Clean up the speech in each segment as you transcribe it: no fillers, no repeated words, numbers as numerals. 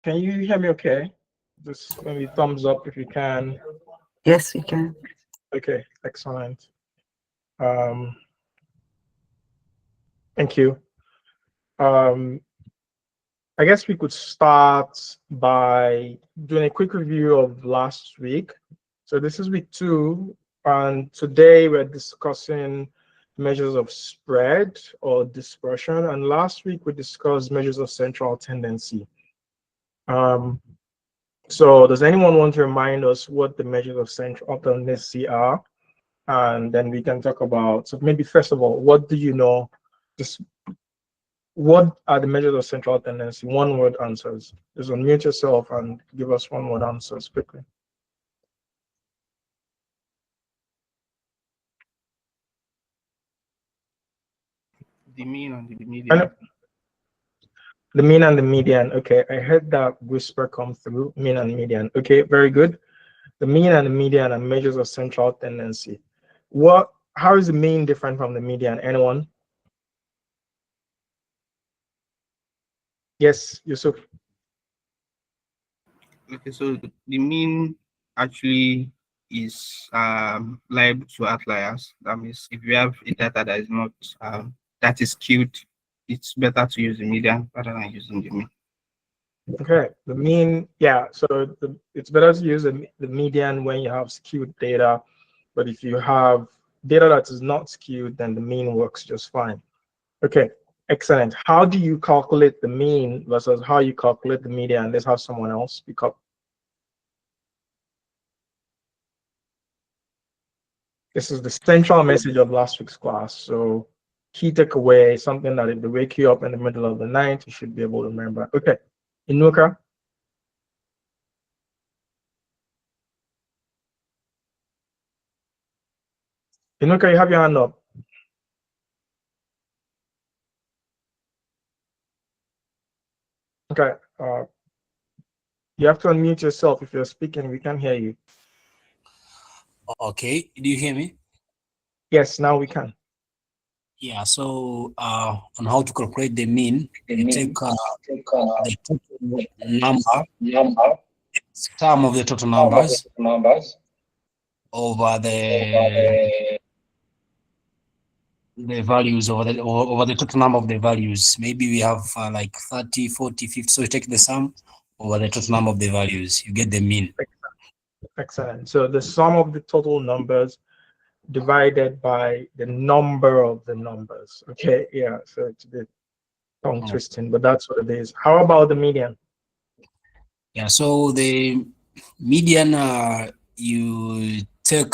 Can you hear me okay? Just maybe thumbs up if you can. Yes, we can. Okay, excellent. Um, thank you. Um, I guess we could start by doing a quick review of last week. So this is week 2, and today we're discussing measures of spread or dispersion. And last week we discussed measures of central tendency. Um, so does anyone want to remind us what the measures of central tendency are? And then we can talk about, so maybe first of all, what do you know? Just what are the measures of central tendency? One word answers. Just unmute yourself and give us one word answers quickly. The mean and the And median. the mean and the median. Okay, I heard that whisper come through. Mean and median. Okay, very good. The mean and the median are measures of central tendency. What? How is the mean different from the median? Anyone? Yes, Yusuf. Okay, so the mean actually is liable to outliers. That means if you have a data that is not that is skewed, it's better to use the median rather than using the mean. Okay, the mean, yeah. So it's better to use the median when you have skewed data, but if you have data that is not skewed, then the mean works just fine. Okay, excellent. How do you calculate the mean versus how you calculate the median? Let's have someone else speak up. This is the central message of last week's class. So key takeaway, something that if they wake you up in the middle of the night, you should be able to remember. Okay, Inuka. Inuka, you have your hand up. Okay, you have to unmute yourself if you're speaking. We can't hear you. Okay, do you hear me? Yes, now we can. Yeah, so on how to calculate the mean, you take the total number, sum of the total numbers over the values over the total number of the values. Maybe we have like 30, 40, 50. So you take the sum over the total number of the values. You get the mean. Excellent. So the sum of the total numbers divided by the number of the numbers. Okay, yeah. So it's a bit tongue twisting, but that's what it is. How about the median? Yeah, so the median, you take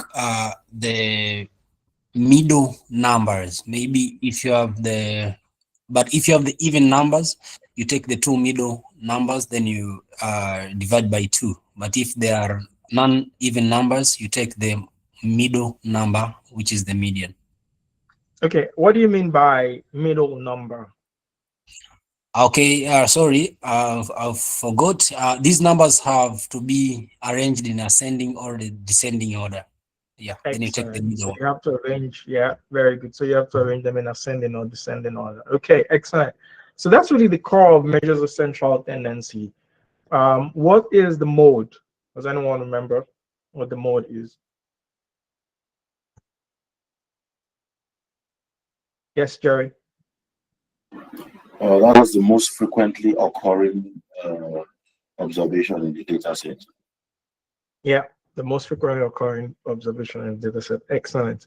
the middle numbers. Maybe if you have if you have the even numbers, you take the two middle numbers, then you divide by 2. But if there are non-even numbers, you take the middle number, which is the median. Okay, what do you mean by middle number? Okay, sorry, I forgot. These numbers have to be arranged in ascending or the descending order. Yeah, then you take the Excellent. So middle. you have to arrange, yeah, very good. So you have to arrange them in ascending or descending order. Okay, excellent. So that's really the core of measures of central tendency. What is the mode? Does anyone remember what the mode is? Yes, Jerry. That is the most frequently occurring observation in the data set. Yeah, the most frequently occurring observation in the data set. Excellent.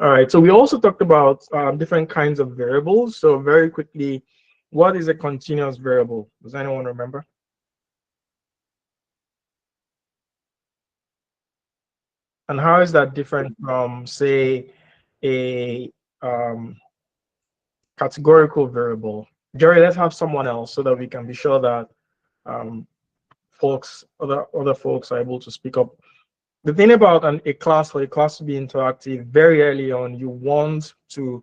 All right, so we also talked about different kinds of variables. So very quickly, what is a continuous variable? Does anyone remember? And how is that different from, say, a categorical variable? Jerry, let's have someone else so that we can be sure that um, other folks are able to speak up. The thing about a class, for a class to be interactive, very early on, you want to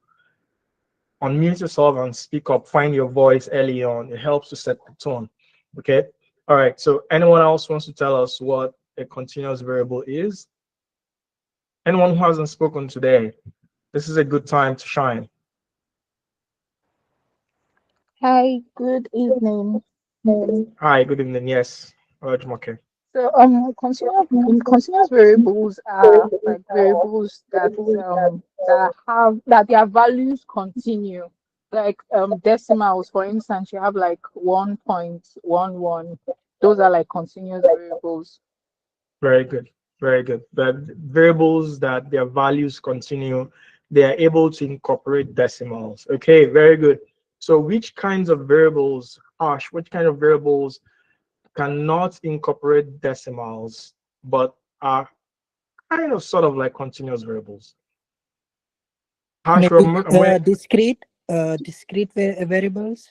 unmute yourself and speak up, find your voice early on. It helps to set the tone. Okay. All right. So anyone else wants to tell us what a continuous variable is? Anyone who hasn't spoken today, this is a good time to shine. Hi, good evening. Hi, good evening. Yes, okay. So continuous variables are like variables that their values continue. Like decimals, for instance, you have like 1.11. Those are like continuous variables. Very good. Very good. But variables that their values continue, they are able to incorporate decimals. Okay, very good. So which kinds of variables, Ash, which kind of variables cannot incorporate decimals, but are kind of sort of like continuous variables? Ash, Maybe where discrete variables.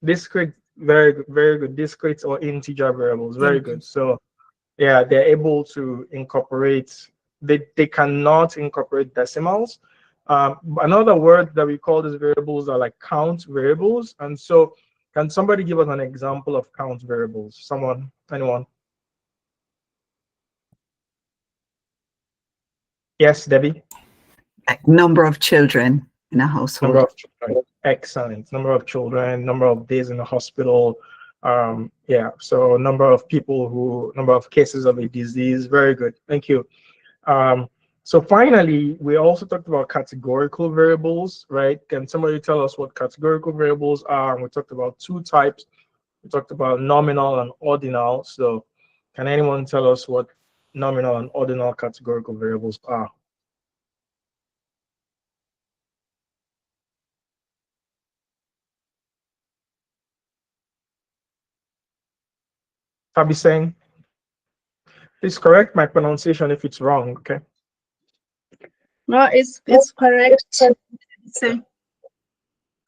discrete, very good, very good. Discrete or integer variables, very good. Int- So yeah, they're able to incorporate, they cannot incorporate decimals. Another word that we call these variables are like count variables. And so can somebody give us an example of count variables? Someone, anyone? Yes, Debbie? Like number of children in a Number household. of children. Excellent. Number of children, number of days in the hospital. Yeah, so number of cases of a disease. Very good. Thank you. Um, so finally, we also talked about categorical variables, right? Can somebody tell us what categorical variables are? And we talked about two types. We talked about nominal and ordinal. So can anyone tell us what nominal and ordinal categorical variables are? Fabi saying, please correct my pronunciation if it's wrong, okay? No, it's correct. So,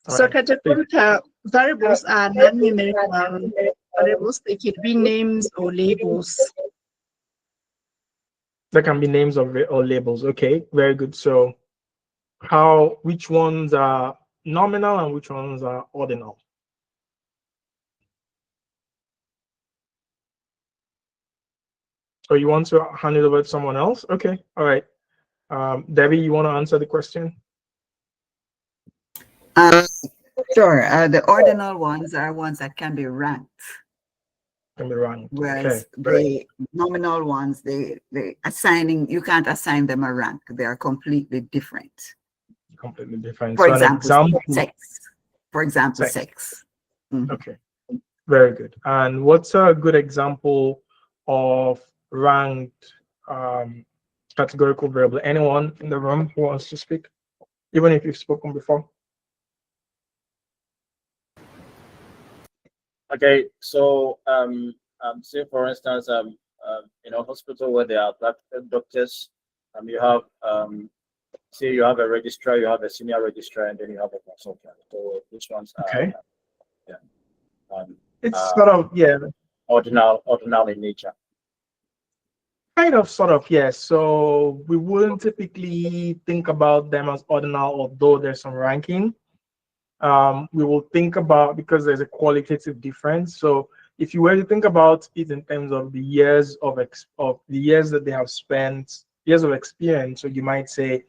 All so right, please. categorical variables are non-numerical variables. They can be names or labels. There can be names of or labels. Okay, very good. So which ones are nominal and which ones are ordinal? So you want to hand it over to someone else? Okay, all right. Debbie, you want to answer the question? Uh, sure. The ordinal ones are ones that can be ranked, Can be wrong. Okay, whereas very the nominal ones, they assigning, you can't assign them a rank. They are completely different. completely different. For So an example, example, sex. For example, sex. sex. Mhm. Okay, very good. And what's a good example of ranked categorical variable? Anyone in the room who wants to speak, even if you've spoken before? Okay, so say for instance, in a hospital where there are black doctors, you have say you have a registrar, you have a senior registrar, and then you have a consultant. So which ones are Okay. yeah, um, It's sort of, yeah, ordinal in nature. kind of, sort of, yes. So we wouldn't typically think about them as ordinal, although there's some ranking. We will think about, because there's a qualitative difference. So if you were to think about it in terms of the years of the years that they have spent, years of experience, so you might say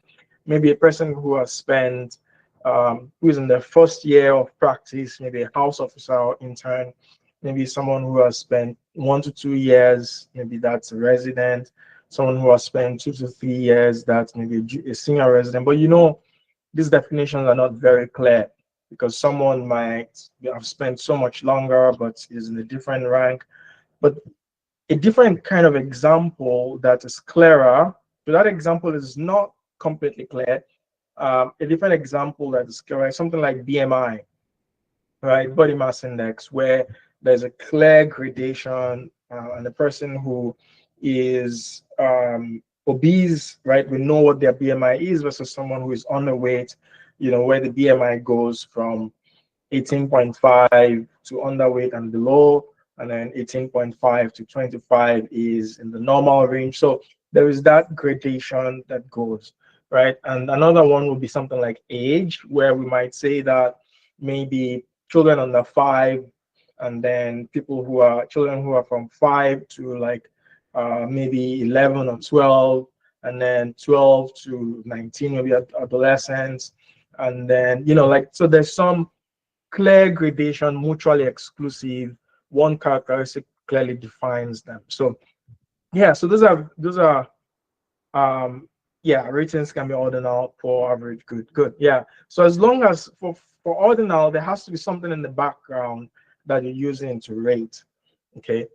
maybe a person who has spent who is in their first year of practice, maybe a house officer or intern, maybe someone who has spent 1 to 2 years, maybe that's a resident, someone who has spent 2 to 3 years, that's maybe a senior resident. But these definitions are not very clear, because someone might have spent so much longer but is in a different rank. But a different kind of example that is clearer, so that example is not completely clear. A different example that is clear, something like BMI, right? Body mass index, where there's a clear gradation, and the person who is obese, right? We know what their BMI is versus someone who is underweight, where the BMI goes from 18.5 to underweight and below, and then 18.5 to 25 is in the normal range. So there is that gradation that goes, right? And another one would be something like age, where we might say that maybe children under 5, and then children who are from 5 to like maybe 11 or 12, and then 12 to 19, maybe adolescents. And then, like, so there's some clear gradation, mutually exclusive, one characteristic clearly defines them. So yeah, so those are yeah, ratings can be ordinal, poor, average, good. Yeah. So as long as for ordinal, there has to be something in the background that you're using to rate. Okay.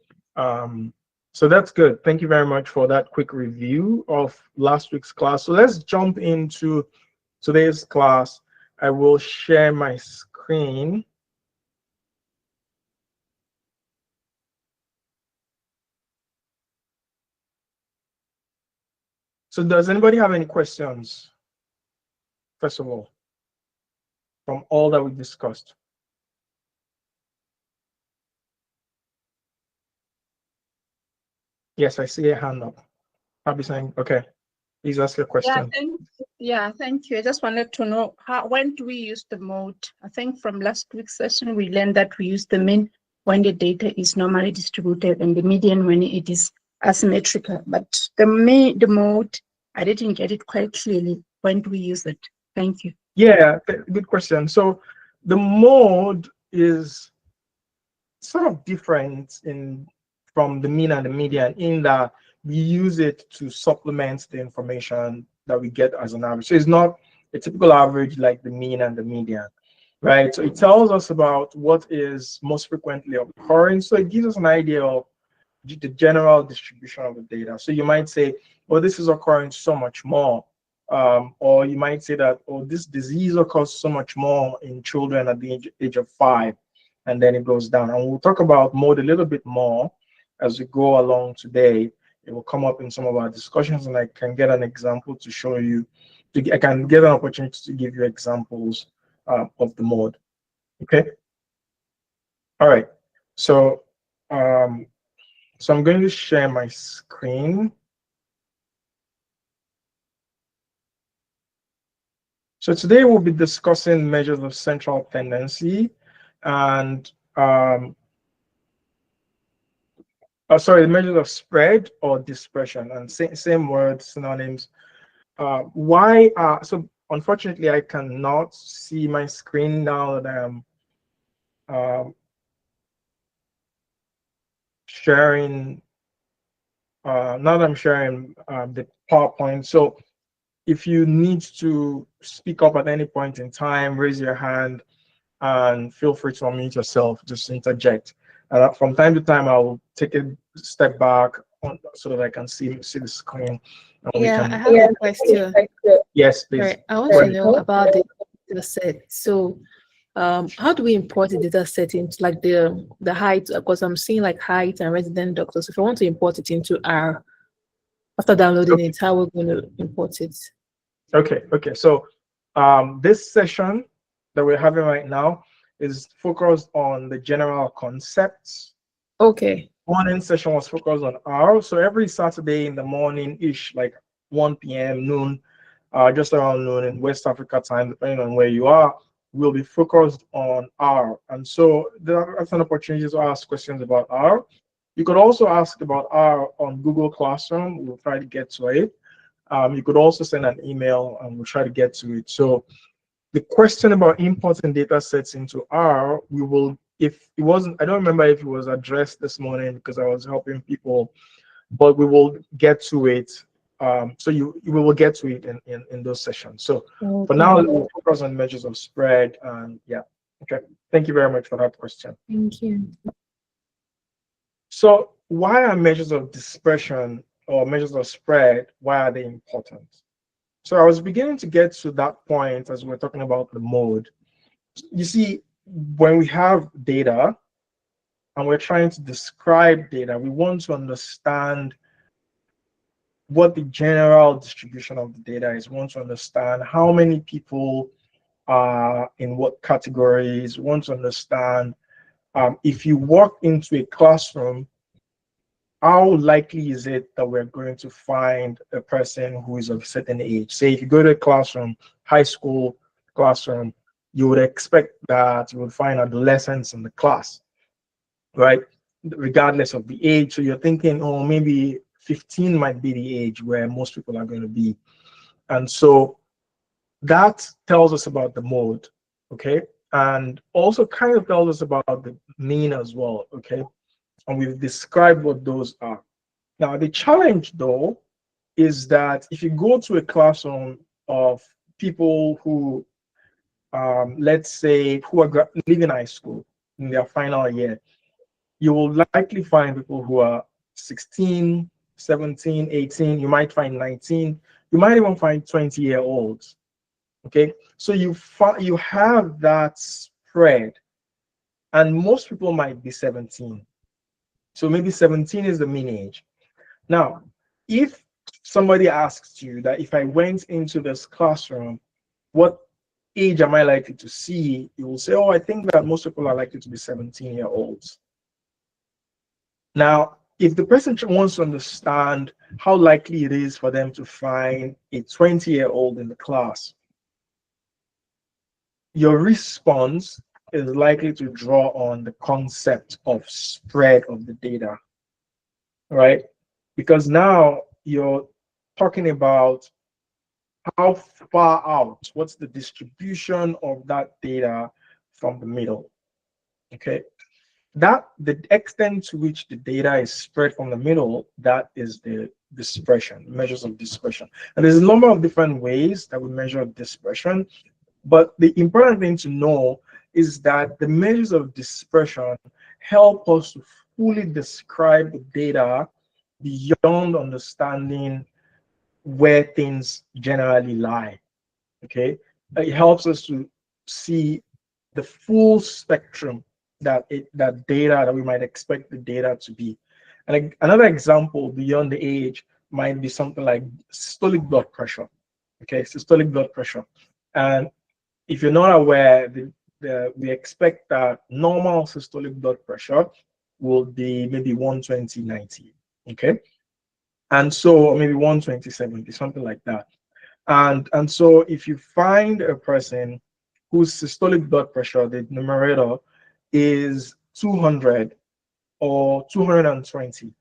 So that's good. Thank you very much for that quick review of last week's class. So let's jump into today's class. I will share my screen. So does anybody have any questions, first of all, from all that we discussed? Yes, I see a hand up. I'll be saying, okay, please ask your question. Thank you. I just wanted to know when do we use the mode? I think from last week's session we learned that we use the mean when the data is normally distributed and the median when it is asymmetrical. But the mode, I didn't get it quite clearly. When do we use it? Thank you. Yeah, good question. So the mode is sort of different from the mean and the median in that we use it to supplement the information that we get as an average. So it's not a typical average like the mean and the median, right? So it tells us about what is most frequently occurring. So it gives us an idea of the general distribution of the data. So you might say, well, this is occurring so much more. Or you might say that, oh, this disease occurs so much more in children at the age of 5, and then it goes down. And we'll talk about mode a little bit more as we go along today. It will come up in some of our discussions, and I can get an example to show you. I can get an opportunity to give you examples of the mode. Okay. All right. So so I'm going to share my screen. So today we'll be discussing measures of central tendency and measures of spread or dispersion, and same words, synonyms. So unfortunately I cannot see my screen now that I'm sharing. Now that I'm sharing the PowerPoint. So if you need to speak up at any point in time, raise your hand and feel free to unmute yourself, just interject. From time to time, I'll take a step back so that I can see the screen. I have a question. Yes, please. Right. I want to know about the data set. So how do we import the data set into like the height? Because I'm seeing like height and resident doctors. If I want to import it into R, after downloading it, how we're going to import it? Okay. So this session that we're having right now is focused on the general concepts. Okay. Morning session was focused on R. So every Saturday in the morning-ish, like 1 p.m., noon, just around noon in West Africa time, depending on where you are, we'll be focused on R. And so that's an opportunity to ask questions about R. You could also ask about R on Google Classroom. We'll try to get to it. You could also send an email and we'll try to get to it. So the question about importing data sets into R, we will, if it wasn't, I don't remember if it was addressed this morning because I was helping people, but we will get to it. So we will get to it in those sessions. So for now, we'll focus on measures of spread and yeah. Okay. Thank you very much for that question. Thank you. So why are measures of dispersion or measures of spread, why are they important? So I was beginning to get to that point as we're talking about the mode. You see, when we have data and we're trying to describe data, we want to understand what the general distribution of the data is. We want to understand how many people are in what categories. We want to understand if you walk into a classroom, how likely is it that we're going to find a person who is of a certain age? Say if you go to a classroom, high school classroom, you would expect that you would find adolescents in the class, right? Regardless of the age. So you're thinking, oh, maybe 15 might be the age where most people are going to be. And so that tells us about the mode, okay? and also kind of tells us about the mean as well, okay? And we've described what those are. Now, the challenge though is that if you go to a classroom of people who, let's say, who are leaving high school in their final year, you will likely find people who are 16, 17, 18, you might find 19, you might even find 20-year-olds. Okay, so you have that spread, and most people might be 17. So maybe 17 is the mean age. Now, if somebody asks you that if I went into this classroom, what age am I likely to see? You will say, oh, I think that most people are likely to be 17-year-olds. Now, if the person wants to understand how likely it is for them to find a 20-year-old in the class, your response is likely to draw on the concept of spread of the data, right? Because now you're talking about how far out, what's the distribution of that data from the middle, okay? That the extent to which the data is spread from the middle, that is the dispersion, measures of dispersion. And there's a number of different ways that we measure dispersion, but the important thing to know is that the measures of dispersion help us to fully describe the data beyond understanding where things generally lie, okay? It helps us to see the full spectrum that data that we might expect the data to be. And another example beyond the age might be something like systolic blood pressure. Okay, systolic blood pressure. And if you're not aware, we expect that normal systolic blood pressure will be maybe 120/90. Okay, and so maybe 120/70, something like that. And so if you find a person whose systolic blood pressure, the numerator, is 200 or 220,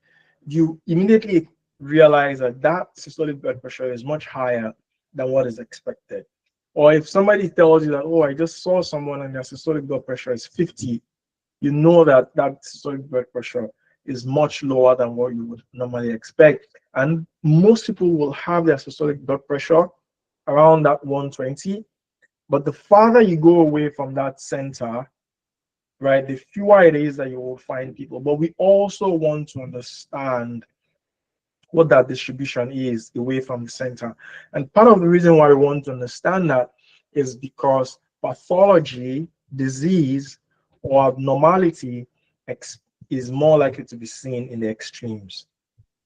you immediately realize that that systolic blood pressure is much higher than what is expected. Or if somebody tells you that, oh, I just saw someone and their systolic blood pressure is 50, you know that that systolic blood pressure is much lower than what you would normally expect. And most people will have their systolic blood pressure around that 120. But the farther you go away from that center, right, the fewer it is that you will find people. But we also want to understand what that distribution is away from the center. And part of the reason why we want to understand that is because pathology, disease, or abnormality is more likely to be seen in the extremes.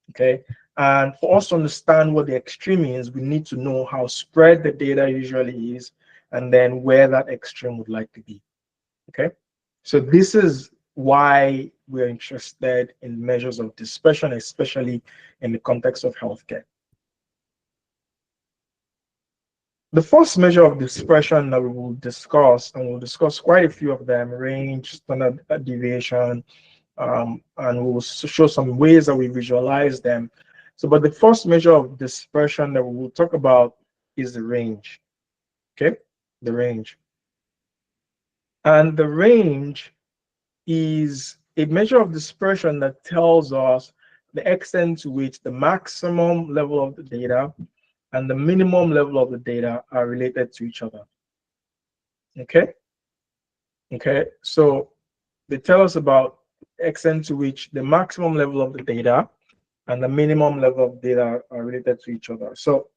Okay, and for us to understand what the extreme is, we need to know how spread the data usually is, and then where that extreme would like to be. Okay, so this is why we're interested in measures of dispersion, especially in the context of healthcare. The first measure of dispersion that we will discuss, and we'll discuss quite a few of them, range, standard deviation, and we'll show some ways that we visualize them. So, but the first measure of dispersion that we will talk about is the range. Okay, the range. And the range is a measure of dispersion that tells us the extent to which the maximum level of the data and the minimum level of the data are related to each other. Okay? Okay, so they tell us about the extent to which the maximum level of the data and the minimum level of data are related to each other. So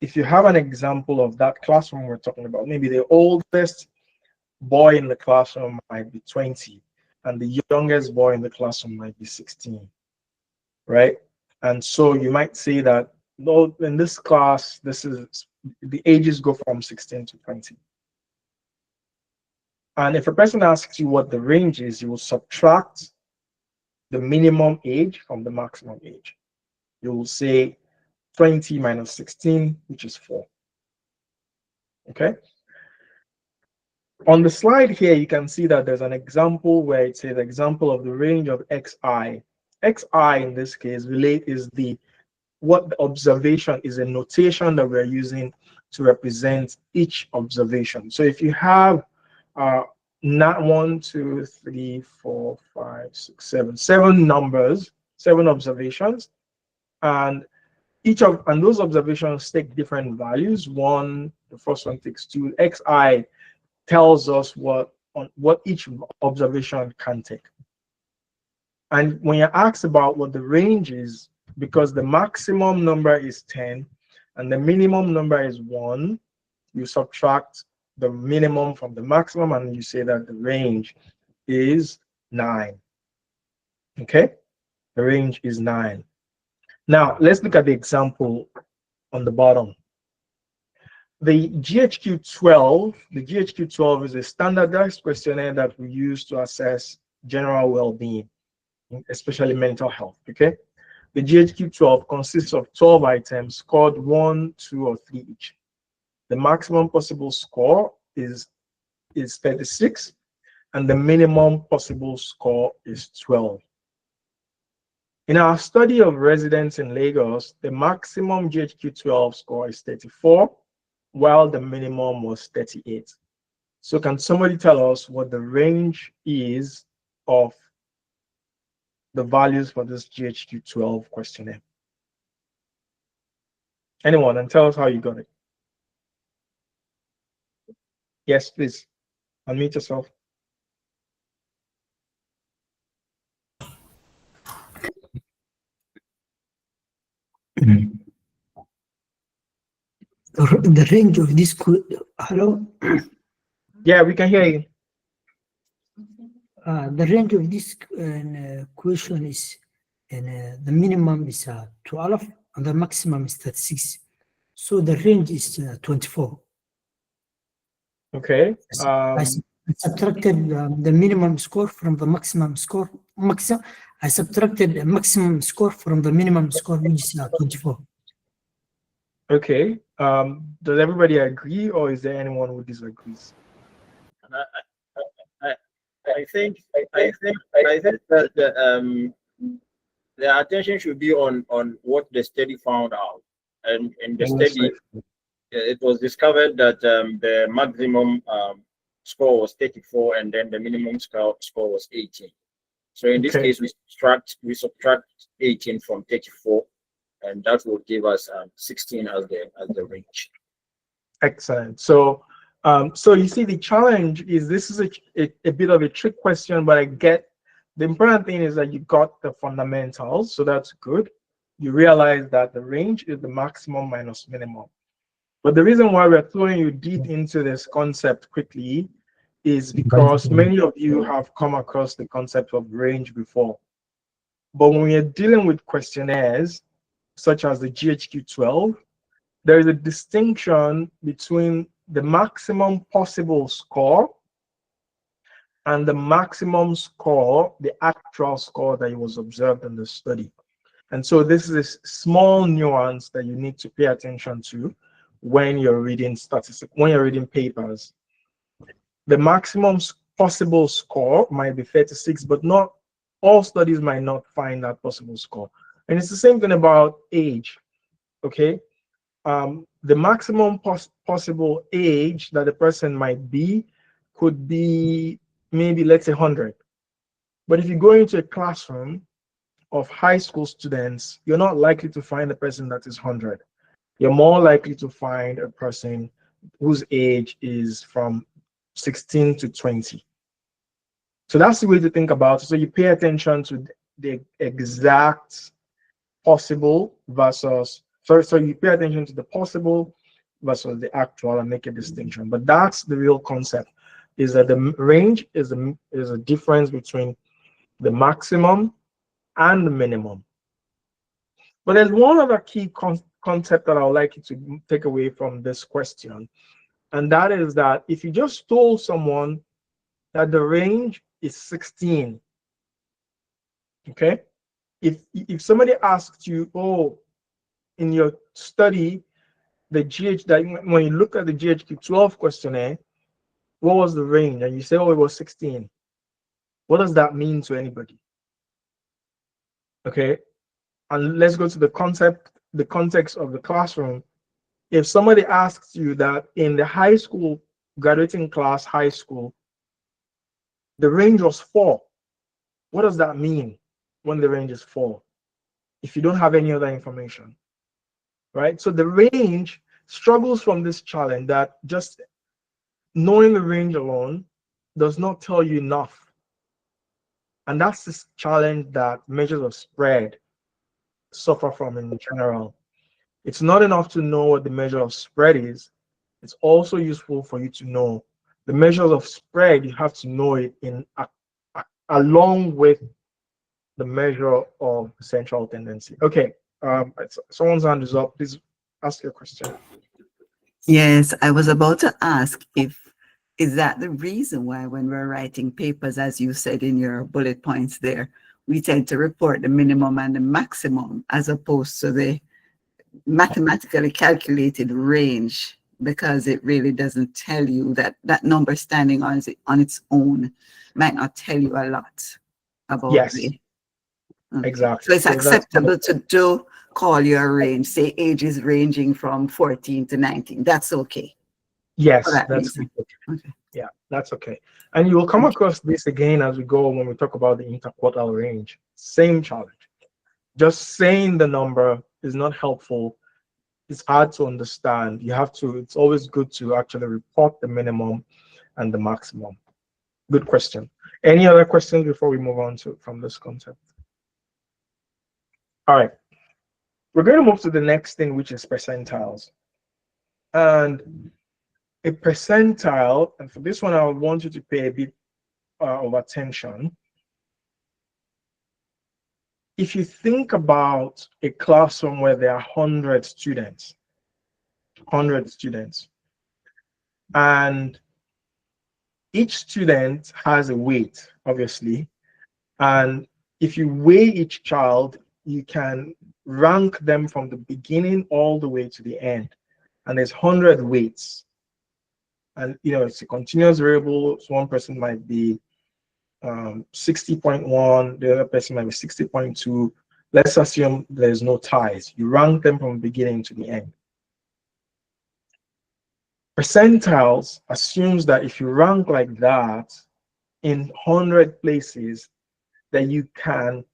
if you have an example of that classroom we're talking about, maybe the oldest boy in the classroom might be 20 and the youngest boy in the classroom might be 16, right? And so you might say that, no, in this class, this is the ages go from 16 to 20. And if a person asks you what the range is, you will subtract the minimum age from the maximum age. You will say 20 minus 16, which is 4. Okay. On the slide here, you can see that there's an example where it says example of the range of xi. Xi in this case is what the observation is, a notation that we're using to represent each observation. So if you have not 1, 2, 3, 4, 5, 6, 7, 7 numbers, 7 observations, and those observations take different values. The first one takes 2. Xi tells us what each observation can take. And when you're asked about what the range is, because the maximum number is 10 and the minimum number is 1, you subtract the minimum from the maximum and you say that the range is 9. Okay? The range is 9. Now, let's look at the example on the bottom. The GHQ-12 is a standardized questionnaire that we use to assess general well-being, especially mental health. Okay? The GHQ-12 consists of 12 items scored 1, 2, or 3 each. The maximum possible score is 36, and the minimum possible score is 12. In our study of residents in Lagos, the maximum GHQ-12 score is 34, while the minimum was 38. So can somebody tell us what the range is of the values for this GHQ-12 questionnaire? Anyone, and tell us how you got it. Yes, please. Unmute yourself. The range of this hello. Yeah, we can hear you. The range of this question is, the minimum is 12 and the maximum is 36. So the range is 24. Okay. I subtracted the minimum score from the maximum score. I subtracted the maximum score from the minimum score, which is 24. Okay. Does everybody agree, or is there anyone who disagrees? I think that the attention should be on what the study found out, and in the study, it was discovered that the maximum score was 34, and then the minimum score was 18. So in this case, we subtract 18 from 34, and that will give us 16 as the range. Excellent. So, so you see, the challenge is this is a bit of a trick question, but I get the important thing is that you got the fundamentals, so that's good. You realize that the range is the maximum minus minimum. But the reason why we're throwing you deep into this concept quickly is because many of you have come across the concept of range before. But when we're dealing with questionnaires, such as the GHQ-12, there is a distinction between the maximum possible score and the maximum score, the actual score that was observed in the study. And so this is a small nuance that you need to pay attention to when you're reading statistics, when you're reading papers. The maximum possible score might be 36, but not all studies might not find that possible score. And it's the same thing about age, okay? The maximum possible age that a person might be could be maybe, let's say, 100. But if you go into a classroom of high school students, you're not likely to find a person that is 100. You're more likely to find a person whose age is from 16 to 20. So that's the way to think about it. So you pay attention to the exact possible versus, so you pay attention to the possible versus the actual and make a distinction. But that's the real concept, is that the range is a difference between the maximum and the minimum. But there's one other key concept that I would like you to take away from this question, and that is that if you just told someone that the range is 16, okay? If somebody asks you, oh, in your study, that when you look at the GHQ-12 questionnaire, what was the range? And you say, oh, it was 16. What does that mean to anybody? Okay, and let's go to the context of the classroom. If somebody asks you that in the high school, graduating class, high school, The range was 4. What does that mean when the range is 4? If you don't have any other information, right? So the range struggles from this challenge that just knowing the range alone does not tell you enough. And that's this challenge that measures of spread suffer from in general. It's not enough to know what the measure of spread is. It's also useful for you to know the measures of spread. You have to know it along with the measure of central tendency. Okay, someone's hand is up. Please ask your question. Yes, I was about to ask is that the reason why when we're writing papers, as you said in your bullet points there, we tend to report the minimum and the maximum as opposed to the mathematically calculated range, because it really doesn't tell you that number standing on its own might not tell you a lot about Yes, the exactly. So it's acceptable to call your range, say ages ranging from 14 to 19. That's okay. Yes, that that's reason. okay. Yeah, that's okay. And you will come across this again as we go when we talk about the interquartile range. Same challenge. Just saying the number is not helpful. It's hard to understand. It's always good to actually report the minimum and the maximum. Good question. Any other questions before we move on from this concept? All right. We're going to move to the next thing, which is percentiles. And a percentile, and for this one, I would want you to pay a bit of attention. If you think about a classroom where there are 100 students, and each student has a weight, obviously, and if you weigh each child, you can rank them from the beginning all the way to the end, and there's 100 weights. And it's a continuous variable, so one person might be 60.1, the other person might be 60.2. Let's assume there's no ties. You rank them from the beginning to the end. Percentiles assumes that if you rank like that in 100 places, that you can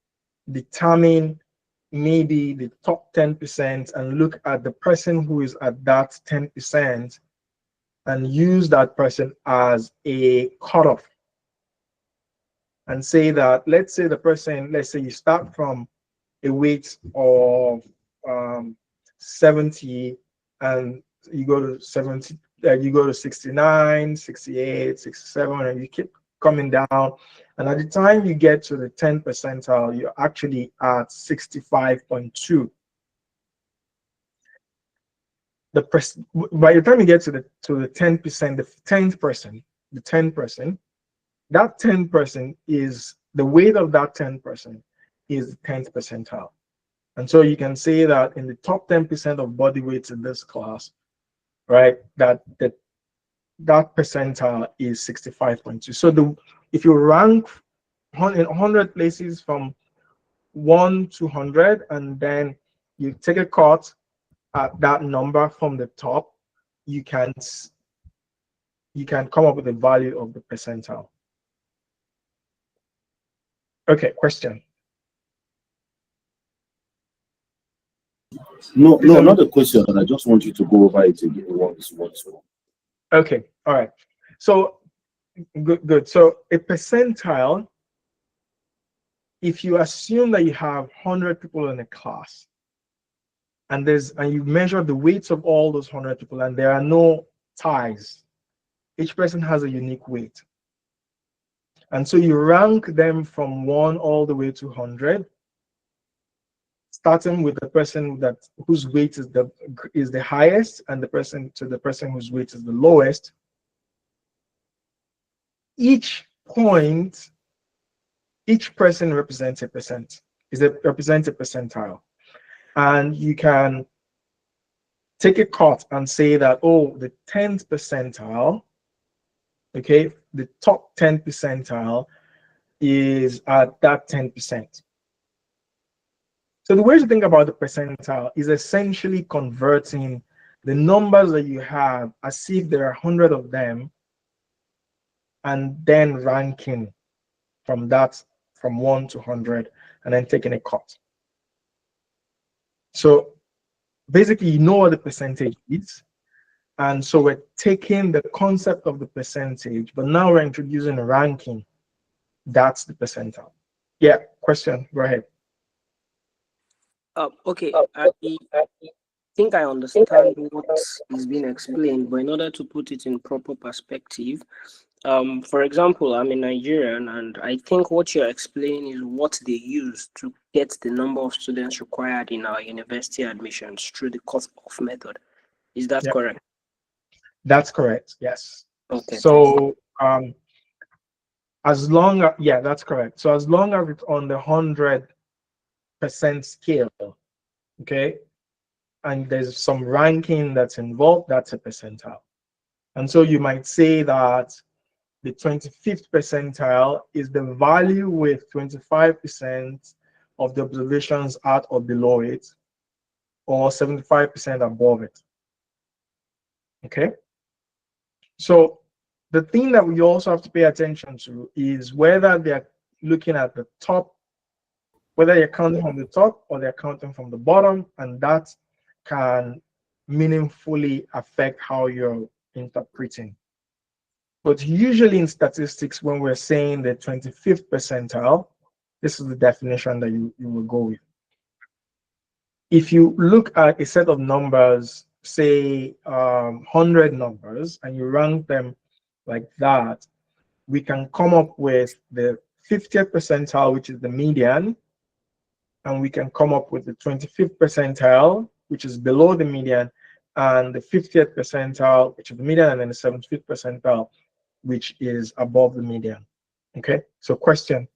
determine maybe the top 10% and look at the person who is at that 10% and use that person as a cutoff. And say that, let's say you start from a weight of 70 and you go to 70, you go to 69, 68, 67, and you keep coming down. And at the time you get to the 10th percentile, you're actually at 65.2. By the time you get to the 10%, the 10th person, that 10% is the weight of that 10% is the 10th percentile. And so you can say that in the top 10% of body weights in this class, right, that percentile is 65.2. So if you rank in 100 places from 1 to 100, and then you take a cut at that number from the top, you can come up with a value of the percentile. Okay, question. No, not a question. I just want you to go over it again once. Okay, all right. So good. So a percentile, if you assume that you have 100 people in a class, and you measure the weights of all those 100 people, and there are no ties, each person has a unique weight. And so you rank them from 1 all the way to 100, starting with the person whose weight is the highest, and the person whose weight is the lowest. Each person represents a percentile, and you can take a cut and say that, oh, the 10th percentile, okay, the top 10 percentile is at that 10%. So the way to think about the percentile is essentially converting the numbers that you have as if there are 100 of them, and then ranking from that, from 1 to 100, and then taking a cut. So basically, you know what the percentage is. And so we're taking the concept of the percentage, but now we're introducing a ranking. That's the percentile. Yeah, question, go ahead. Okay, I think I understand what is being explained, but in order to put it in proper perspective, for example, I'm a Nigerian, and I think what you're explaining is what they use to get the number of students required in our university admissions through the cut-off method. Is that correct? That's correct, yes. Okay. So as long as, yeah, that's correct. So as long as it's on the 100% scale, okay, and there's some ranking that's involved, that's a percentile. And so you might say that the 25th percentile is the value with 25% of the observations at or below it, or 75% above it. Okay? So the thing that we also have to pay attention to is whether they're looking at the top, whether they're counting from the top or they're counting from the bottom, and that can meaningfully affect how you're interpreting. But usually in statistics, when we're saying the 25th percentile, this is the definition that you will go with. If you look at a set of numbers, say 100 numbers, and you rank them like that, we can come up with the 50th percentile, which is the median, and we can come up with the 25th percentile, which is below the median, and the 50th percentile, which is the median, and then the 75th percentile, which is above the median. Okay, so question.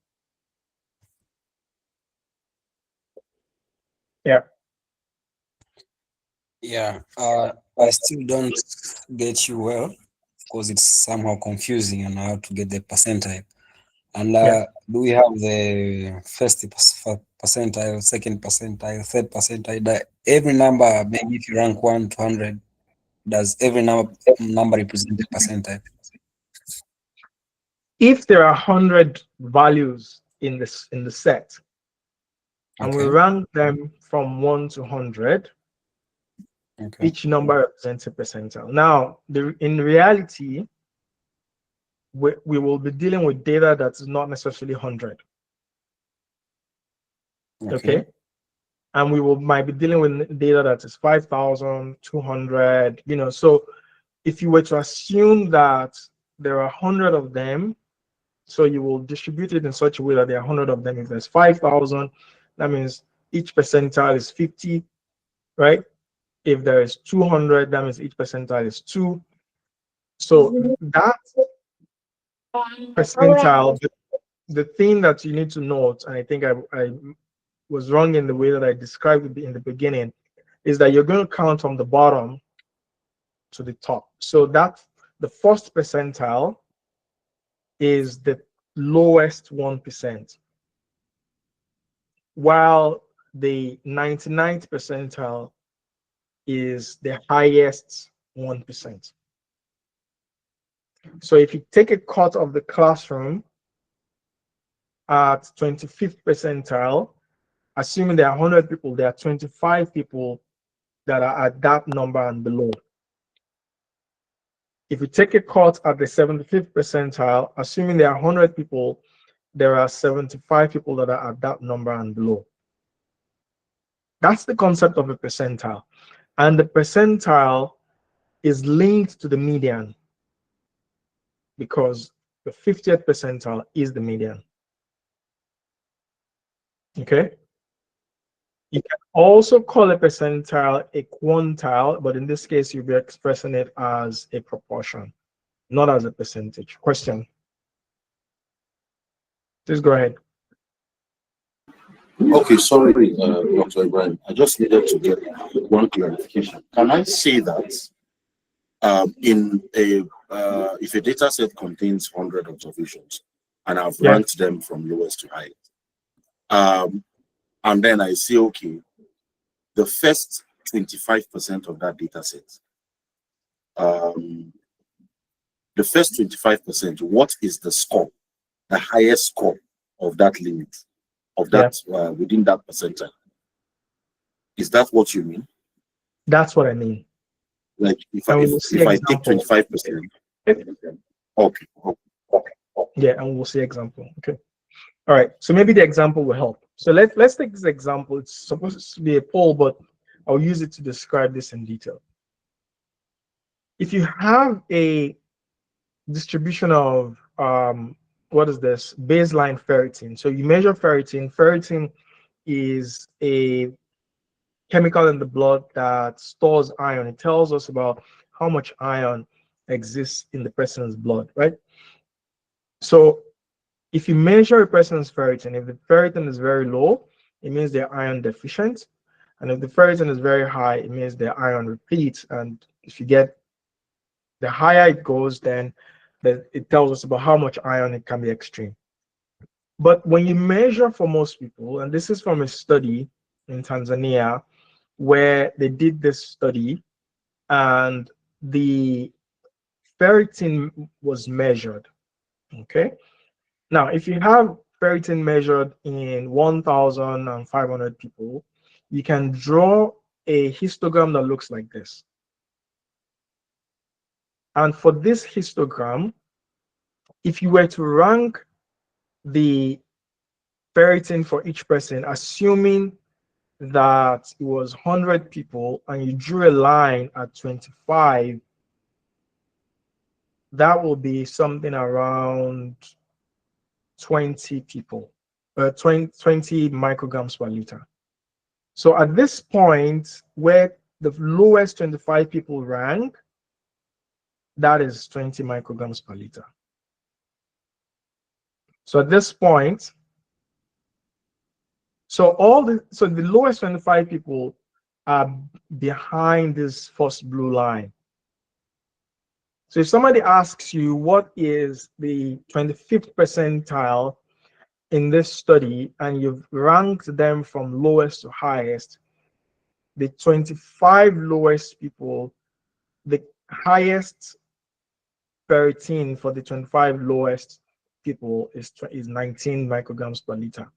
Yeah. Yeah, I still don't get you well because it's somehow confusing on how to get the percentile. And do we have the first percentile, second percentile, third percentile? That every number, maybe if you rank 1 to 100, does every number represent a percentile? If there are 100 values in the set, and we rank them from 1 to 100, each number represents a percentile. Now, in reality, we will be dealing with data that's not necessarily 100. Okay. And we might be dealing with data that is 5,000, 200, you know. So if you were to assume that there are 100 of them, so you will distribute it in such a way that there are 100 of them. If there's 5,000, that means each percentile is 50, right? If there is 200, that means each percentile is 2. So that percentile, the thing that you need to note, and I think I was wrong in the way that I described it in the beginning, is that you're going to count from the bottom to the top. So that the first percentile is the lowest 1%, while the 99th percentile is the highest 1%. So if you take a cut of the classroom at 25th percentile, assuming there are 100 people, there are 25 people that are at that number and below. If you take a cut at the 75th percentile, assuming there are 100 people, there are 75 people that are at that number and below. That's the concept of a percentile. And the percentile is linked to the median because the 50th percentile is the median. Okay? You can also call a percentile a quantile, but in this case, you'll be expressing it as a proportion, not as a percentage. Question? Please go ahead. Okay, sorry, Dr. Ibrahim. I just needed to get one clarification. Can I say that if a data set contains 100 observations and I've ranked them from lowest to highest, and then I say, okay, the first 25% of that data set, the first 25%, what is the score the highest score of that limit, of that within that percentile. Is that what you mean? That's what I mean. Like if And I we if, will see if I take example. 25%. Okay. Yeah, and we'll see example. Okay. All right. So maybe the example will help. So let's take this example. It's supposed to be a poll, but I'll use it to describe this in detail. If you have a distribution of what is this baseline ferritin? So you measure ferritin. Ferritin is a chemical in the blood that stores iron. It tells us about how much iron exists in the person's blood, right? So if you measure a person's ferritin, if the ferritin is very low, it means they're iron deficient. And if the ferritin is very high, it means they're iron replete. And if you get the higher it goes, then it tells us about how much iron it can be extreme. But when you measure for most people, and this is from a study in Tanzania where they did this study and the ferritin was measured. Okay. Now, if you have ferritin measured in 1,500 people, you can draw a histogram that looks like this. And for this histogram, if you were to rank the ferritin for each person, assuming that it was 100 people and you drew a line at 25, that will be something around 20 people, 20 micrograms per liter. So at this point, where the lowest 25 people rank, that is 20 micrograms per liter. So at this point, so the lowest 25 people are behind this first blue line. So if somebody asks you what is the 25th percentile in this study and you've ranked them from lowest to highest, the 25 lowest people, the highest ferritin for the 25 lowest people is 19 micrograms per liter.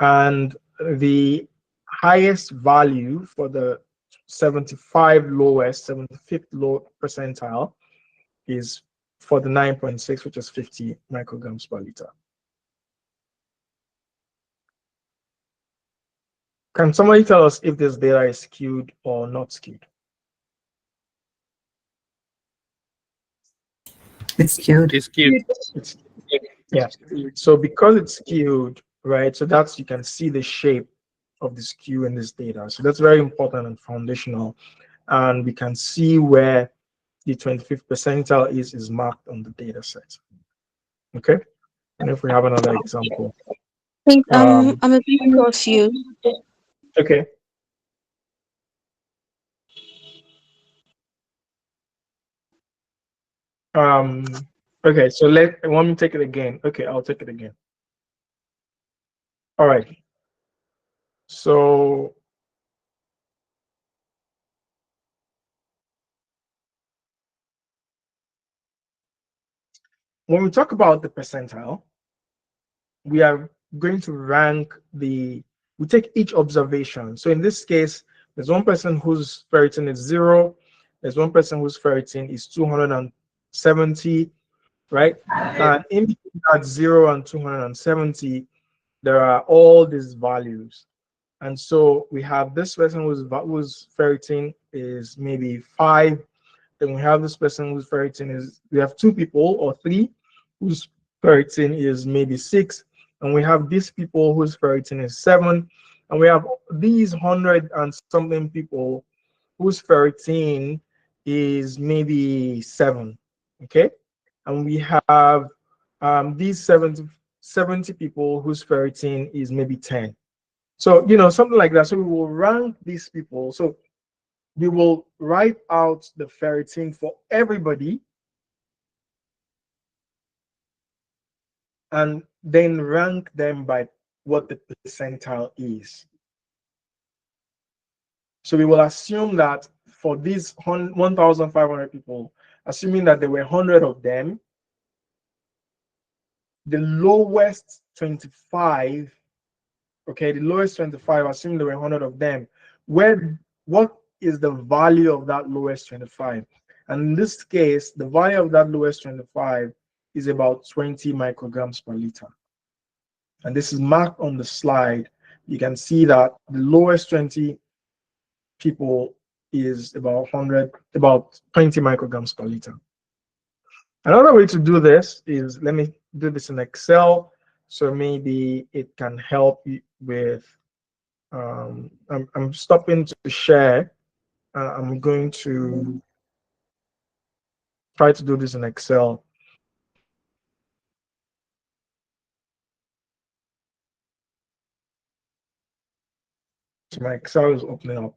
And the highest value for the 75 lowest, 75th low percentile is for the 9.6, which is 50 micrograms per liter. Can somebody tell us if this data is skewed or not skewed? It's skewed. It's skewed. Yeah. So because it's skewed, right? So that's, you can see the shape of the skew in this data. So that's very important and foundational. And we can see where the 25th percentile is marked on the data set. Okay. And if we have another example. I'm a bit confused. Okay. Okay, so want me to take it again. Okay, I'll take it again. All right. So when we talk about the percentile, we are going to rank we take each observation. So in this case, there's one person whose ferritin is 0. There's one person whose ferritin is 270, right? And in between that 0 and 270, there are all these values. And so we have this person whose ferritin is maybe 5. Then we have this person whose ferritin is, we have 2 people or 3 whose ferritin is maybe 6. And we have these people whose ferritin is 7. And we have these 100 and something people whose ferritin is maybe 7. Okay. And we have these 70 people whose ferritin is maybe 10. So, something like that. So we will rank these people. So we will write out the ferritin for everybody and then rank them by what the percentile is. So we will assume that for these 1,500 people, assuming that there were 100 of them, the lowest 25, okay, the lowest 25, assume there were 100 of them, what is the value of that lowest 25? And in this case, the value of that lowest 25 is about 20 micrograms per liter. And this is marked on the slide. You can see that the lowest 20 people is about 20 micrograms per liter. Another way to do this is, let me do this in Excel, so maybe it can help you with, I'm stopping to share. I'm going to try to do this in Excel. So my Excel is opening up.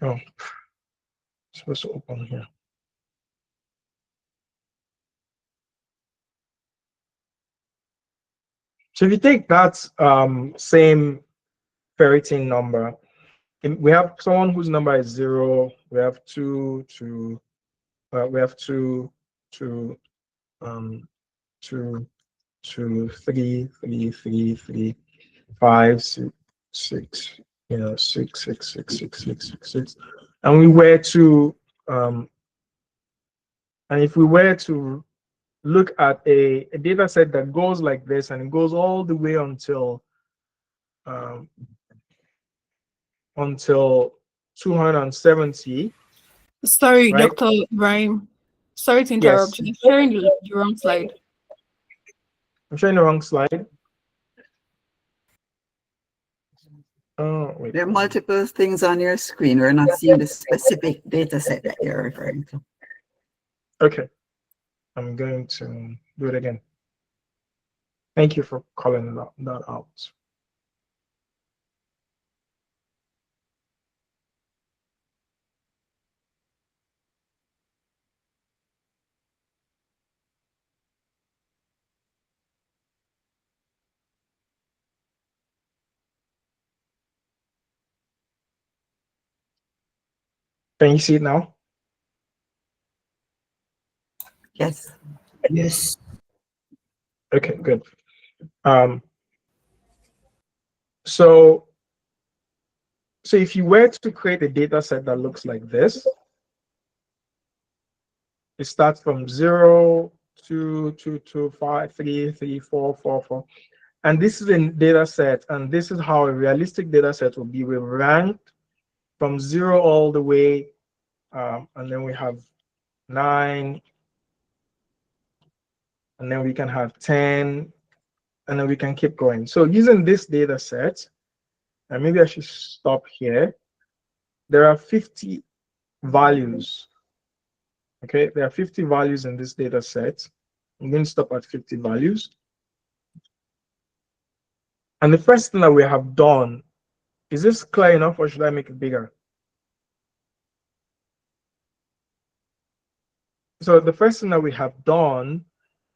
Oh, it's supposed to open here. So if you take that same ferritin number, we have someone whose number is 0, we have 2, 2, we have 2, 2, 2, 2, 3, 3, 3, 3, 5, 6, 6, 6, 6, 6, 6, 6, 6, 6. And we were to, and if we were to look at a data set that goes like this, and it goes all the way until 270. Sorry, right? Dr. Ibrahim. Sorry to Yes. interrupt. You're sharing the wrong slide. I'm showing the wrong slide. Oh, wait. There are multiple things on your screen. We're not seeing the specific data set that you're referring to. Okay. I'm going to do it again. Thank you for calling that out. Can you see it now? Yes. Yes. Okay, good. So if you were to create a data set that looks like this, it starts from 0, 2, 2, 2, 5, 3, 3, 4, 4, 4. And this is a data set, and this is how a realistic data set will be. We've ranked from 0 all the way, and then we have 9, and then we can have 10, and then we can keep going. So using this data set, and maybe I should stop here. There are 50 values. Okay, there are 50 values in this data set. I'm going to stop at 50 values. And the first thing that we have done, is this clear enough, or should I make it bigger? So the first thing that we have done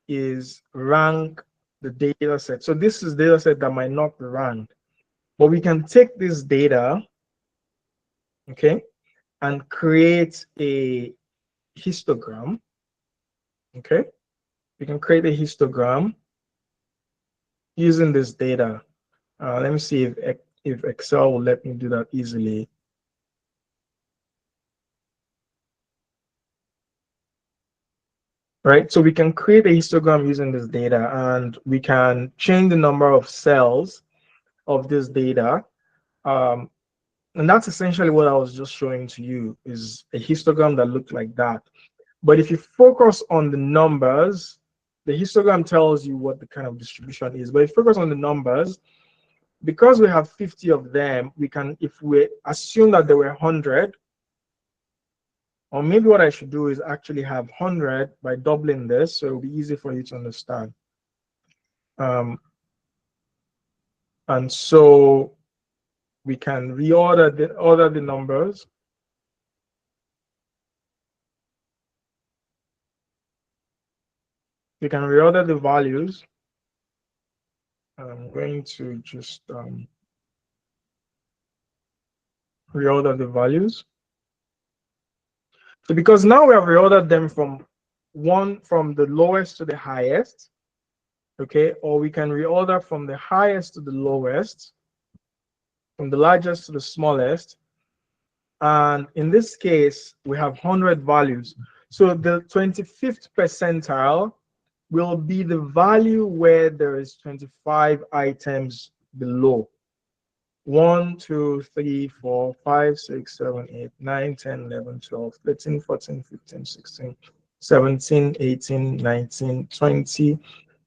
is rank the data set. So this is data set that might not be ranked, but we can take this data, okay, and create a histogram. Okay, we can create a histogram using this data. Let me see if Excel will let me do that easily. Right, so we can create a histogram using this data, and we can change the number of cells of this data. And that's essentially what I was just showing to you, is a histogram that looked like that. But if you focus on the numbers, the histogram tells you what the kind of distribution is. But if you focus on the numbers, because we have 50 of them, we can, if we assume that there were 100, or maybe what I should do is actually have 100 by doubling this, so it'll be easy for you to understand. And so we can order the numbers. We can reorder the values. I'm going to just reorder the values. So because now we have reordered them from the lowest to the highest, okay, or we can reorder from the highest to the lowest, from the largest to the smallest. And in this case, we have 100 values. So the 25th percentile will be the value where there is 25 items below. 1, 2, 3, 4, 5, 6, 7, 8, 9, 10, 11, 12, 13, 14, 15, 16, 17, 18, 19, 20,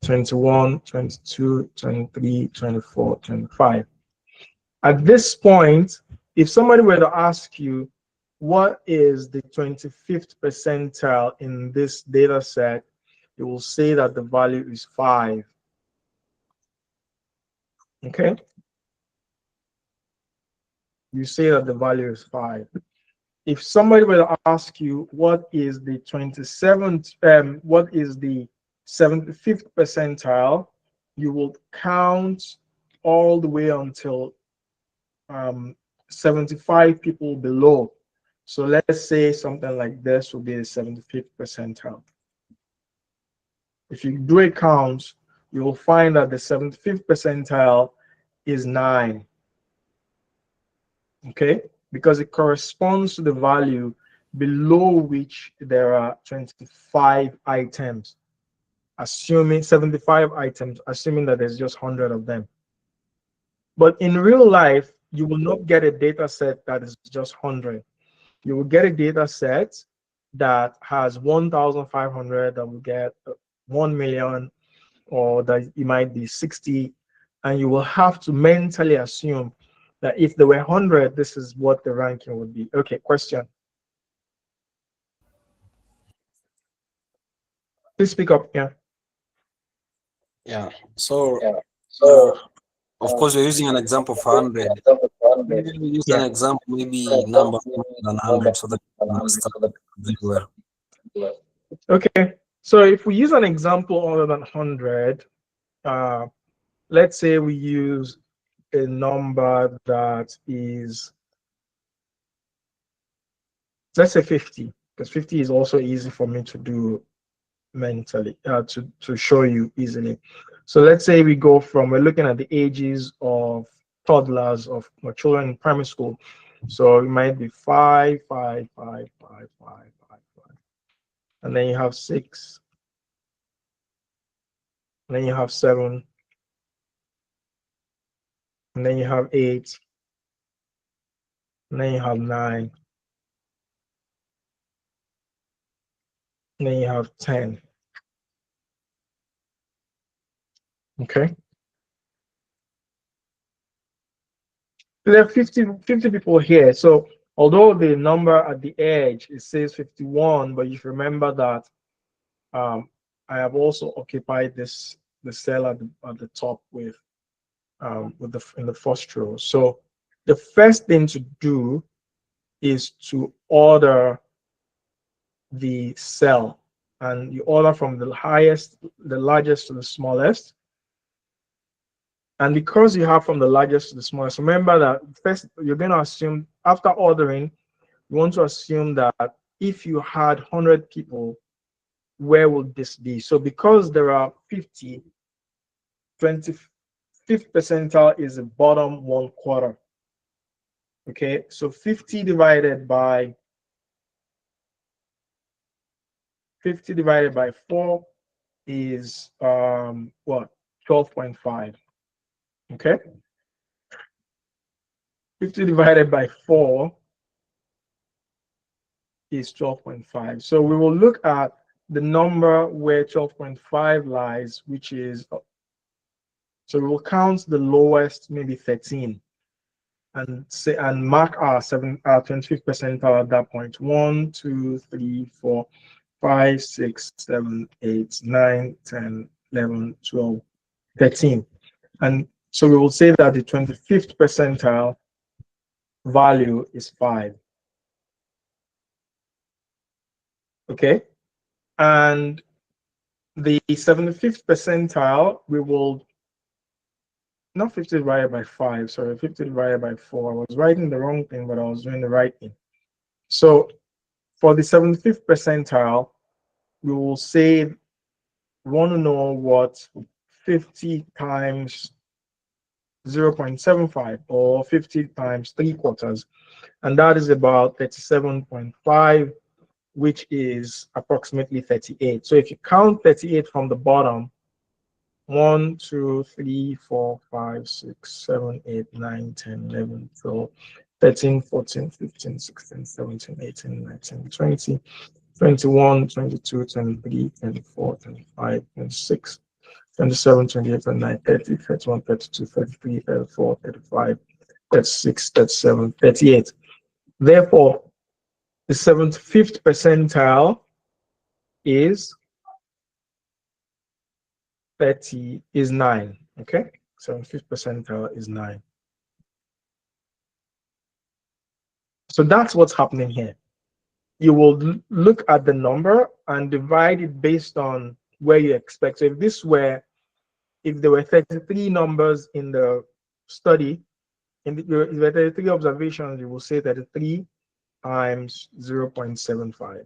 21, 22, 23, 24, 25. At this point, if somebody were to ask you, what is the 25th percentile in this data set, you will say that the value is 5. Okay? You say that the value is 5. If somebody were to ask you what is the 75th percentile, you will count all the way until 75 people below. So let's say something like this will be the 75th percentile. If you do a count, you will find that the 75th percentile is 9. Okay? Because it corresponds to the value below which there are 25 items, assuming 75 items, assuming that there's just 100 of them. But in real life, you will not get a data set that is just 100. You will get a data set that has 1,500, that will get 1 million, or that it might be 60, and you will have to mentally assume that if there were 100, this is what the ranking would be. Okay, question. Please speak up. Yeah. Yeah. So, of course, we're using an example for 100. Maybe we use an example, maybe number 100, so that you understand very well. Okay. So if we use an example other than 100, let's say we use a number that is, let's say 50, because 50 is also easy for me to do mentally, to show you easily. So let's say we go from, we're looking at the ages of toddlers, of children in primary school. So it might be 5, 5, 5, 5, 5, 5, 5. And then you have 6. And then you have 7. And then you have 8. And then you have 9. And then you have 10. Okay. There are 50 people here. So although the number at the edge, it says 51, but you should remember that I have also occupied the cell at the top with in the first row. So the first thing to do is to order the cell, and you order from the largest to the smallest. And because you have from the largest to the smallest, remember that first you're going to assume, after ordering, you want to assume that if you had 100 people, where would this be? So because there are 50, 25th percentile is the bottom 1/4. Okay, so 50 divided by 4 is what? 12.5. Okay, 50 divided by 4 is 12.5. So we will look at the number where 12.5 lies, which is, so we will count the lowest, maybe 13, and say, and mark our 25th percentile at that point. 1, 2, 3, 4, 5, 6, 7, 8, 9, 10, 11, 12, 13. And so we will say that the 25th percentile value is 5. Okay. And The 75th percentile, we will not 50 divided by 5, sorry, 50 divided by 4. I was writing the wrong thing, but I was doing the right thing. So for the 75th percentile, we will say we want to know what 50 times 0.75 or 50 times 3 quarters, and that is about 37.5, which is approximately 38. So if you count 38 from the bottom, 1, 2, 3, 4, 5, 6, 7, 8, 9, 10, 11, 12, 13, 14, 15, 16, 17, 18, 19, 20, 21, 22, 23, 24, 25, 26, 27, 28, 29, 30, 31, 32, 33, 34, 35, 36, 37, 38. Therefore, the 75th percentile is 9. Okay, 75th percentile is 9. So that's what's happening here. You will look at the number and divide it based on where you expect. So if there were 33 numbers in the study, if there were 33 observations, you will say 33 times 0.75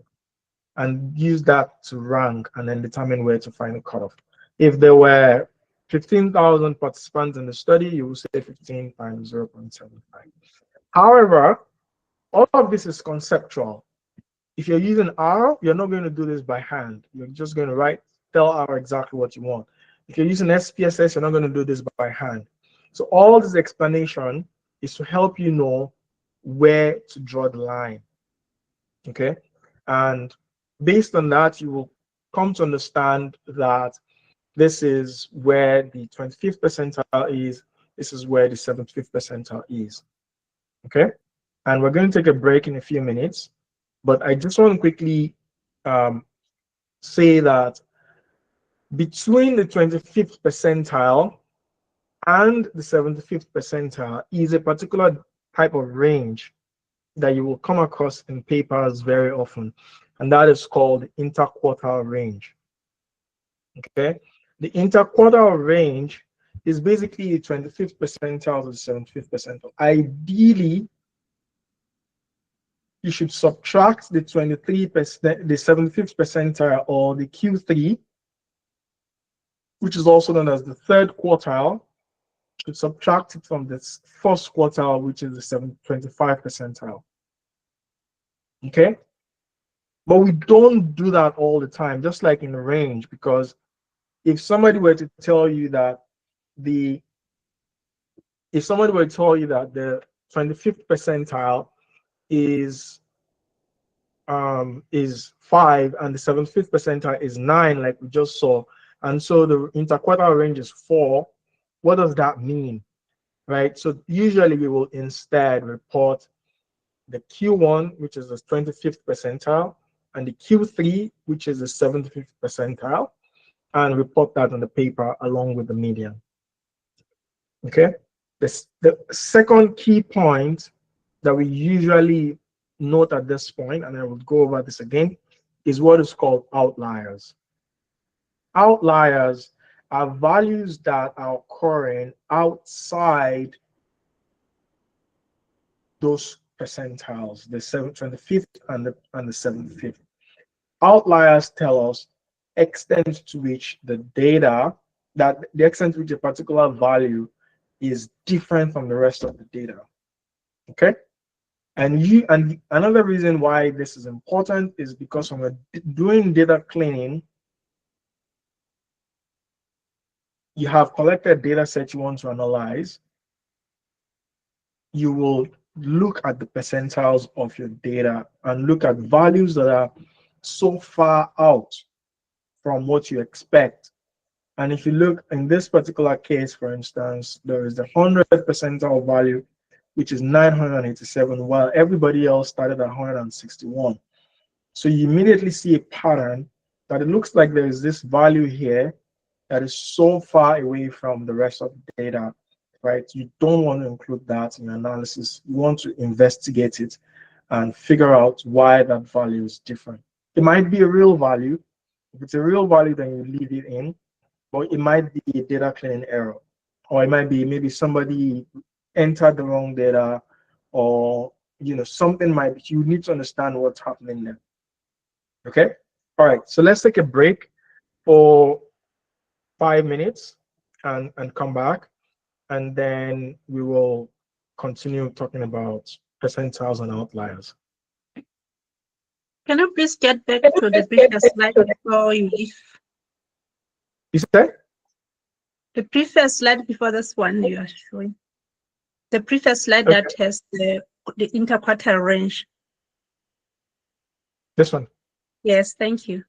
and use that to rank and then determine where to find a cutoff. If there were 15,000 participants in the study, you will say 15 times 0.75. However, all of this is conceptual. If you're using R, you're not going to do this by hand. You're just going to tell R exactly what you want. If you're using SPSS, you're not going to do this by hand. So all this explanation is to help you know where to draw the line. Okay? And based on that, you will come to understand that this is where the 25th percentile is. This is where the 75th percentile is. Okay? And we're going to take a break in a few minutes. But I just want to quickly say that between the 25th percentile and the 75th percentile is a particular type of range that you will come across in papers very often, and that is called the interquartile range. Okay, the interquartile range is basically the 25th percentile to the 75th percentile. Ideally, you should subtract the 23%, the 75th percentile, or the Q3, which is also known as the third quartile. You should subtract it from the first quartile, which is the 25th percentile. Okay? But we don't do that all the time, just like in the range, because if somebody were to tell you that the 25th percentile is 5 and the 75th percentile is 9, like we just saw, and so the interquartile range is 4, what does that mean? Right? So usually we will instead report the Q1, which is the 25th percentile, and the Q3, which is the 75th percentile, and report that on the paper along with the median. Okay? The second key point that we usually note at this point, and I will go over this again, is what is called outliers. Outliers are values that are occurring outside those percentiles, the 25th and the 75th. Outliers tell us extent to which the extent to which a particular value is different from the rest of the data. Okay? And another reason why this is important is because when we're doing data cleaning, you have collected data set you want to analyze, you will look at the percentiles of your data and look at values that are so far out from what you expect. And if you look in this particular case, for instance, there is the 100th percentile value, which is 987, while everybody else started at 161. So you immediately see a pattern that it looks like there is this value here that is so far away from the rest of the data, right? You don't want to include that in your analysis. You want to investigate it and figure out why that value is different. It might be a real value, If it's a real value, then you leave it in, but it might be a data cleaning error, or it might be maybe somebody entered the wrong data, or something might be. You need to understand what's happening there. Okay. All right. So let's take a break for 5 minutes and come back, and then we will continue talking about percentiles and outliers. Can you please get back to the previous slide before you leave? You said? The previous slide before this one you are showing. The previous slide that has the interquartile range. This one? Yes, thank you.